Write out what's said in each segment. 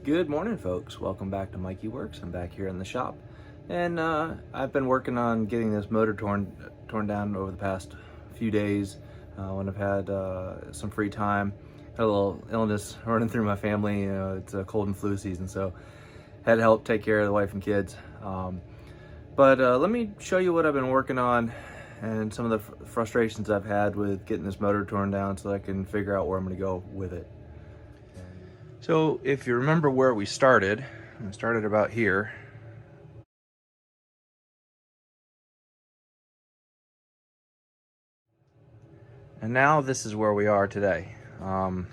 Good morning, folks. Welcome back to Mikey Works. I'm back here in the shop, and I've been working on getting this motor torn down over the past few days when I've had some free time. Had a little illness running through my family. You know, it's a cold and flu season, so had to help take care of the wife and kids. But let me show you what I've been working on and some of the frustrations I've had with getting this motor torn down, so that I can figure out where I'm going to go with it. So if you remember where we started about here. And now this is where we are today. I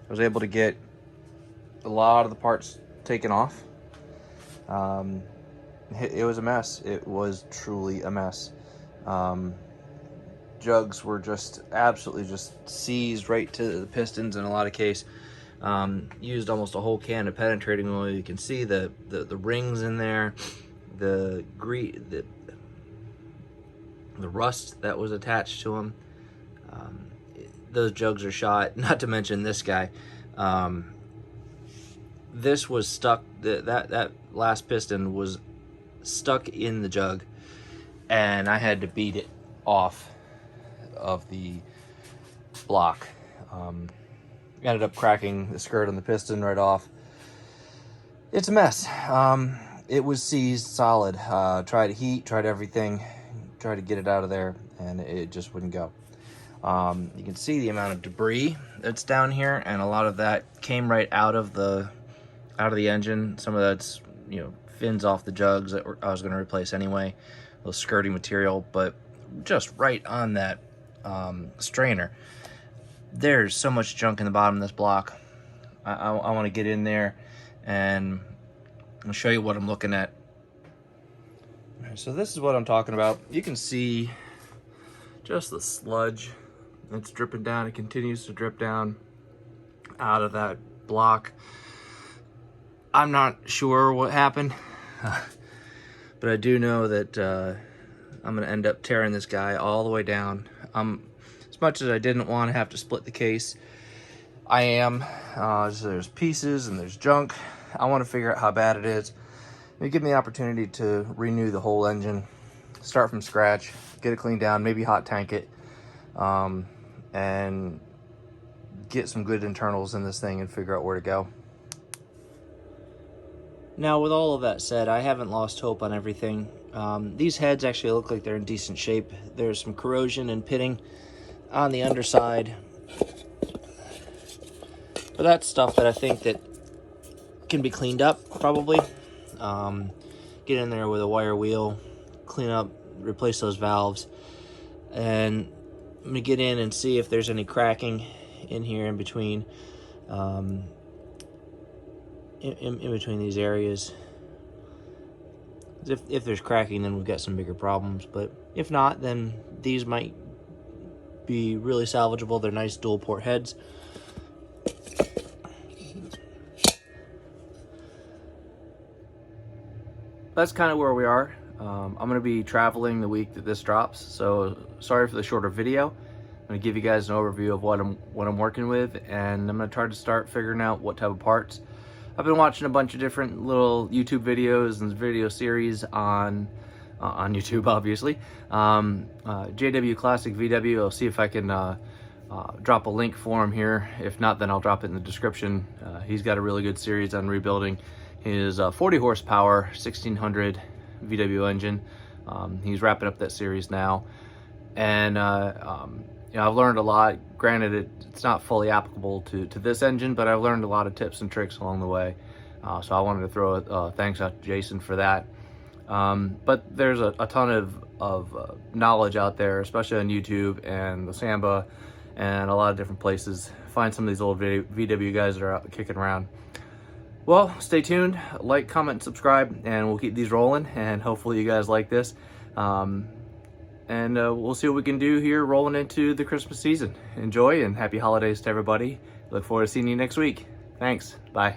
was able to get a lot of the parts taken off. It was a mess. It was truly a mess. Jugs were just absolutely just seized right to the pistons in a lot of cases. Used almost a whole can of penetrating oil. You can see the rings in there, the rust that was attached to them. Those jugs are shot, not to mention this guy. This was stuck, that last piston was stuck in the jug, and I had to beat it off of the block. Ended up cracking the skirt on the piston right off. It's a mess. It was seized solid. Tried heat, tried everything, tried to get it out of there, and it just wouldn't go. You can see the amount of debris that's down here, and a lot of that came right out of the engine. Some of that's, you know, fins off the jugs that I was going to replace anyway, a little skirting material, but just right on that strainer. There's so much junk in the bottom of this block. I want to get in there and I'll show you what I'm looking at. So this is what I'm talking about. You can see just the sludge. It's dripping down. It continues to drip down out of that block. I'm not sure what happened, but I do know that I'm going to end up tearing this guy all the way down. As much as I didn't want to have to split the case, I am. So there's pieces and there's junk. I want to figure out how bad it is. Maybe give me the opportunity to renew the whole engine, start from scratch, get it cleaned down, maybe hot tank it, and get some good internals in this thing and figure out where to go. Now, with all of that said, I haven't lost hope on everything. These heads actually look like they're in decent shape. There's some corrosion and pitting on the underside, but that's stuff that I think that can be cleaned up probably. Get in there with a wire wheel, clean up, replace those valves, and I'm gonna get in and see if there's any cracking in here in between, in between these areas. If there's cracking, then we've got some bigger problems, but if not, then these might be really salvageable. They're nice dual port heads. That's kind of where we are. I'm going to be traveling the week that this drops, so sorry for the shorter video. I'm going to give you guys an overview of what I'm working with, and I'm going to try to start figuring out what type of parts. I've been watching a bunch of different little YouTube videos and video series on YouTube, obviously. JW Classic VW. I'll see if I can drop a link for him here. If not, then I'll drop it in the description. He's got a really good series on rebuilding his 40 horsepower 1600 VW engine. He's wrapping up that series now, and you know, I've learned a lot. Granted, it's not fully applicable to this engine, but I've learned a lot of tips and tricks along the way. So I wanted to throw a thanks out to Jason for that. But there's a ton of knowledge out there, especially on YouTube and the Samba and a lot of different places. Find some of these old VW guys that are out kicking around. Well, stay tuned, like, comment, subscribe, and we'll keep these rolling, and hopefully you guys like this. And we'll see what we can do here rolling into the Christmas season. Enjoy, and happy holidays to everybody. Look forward to seeing you next week. Thanks. Bye.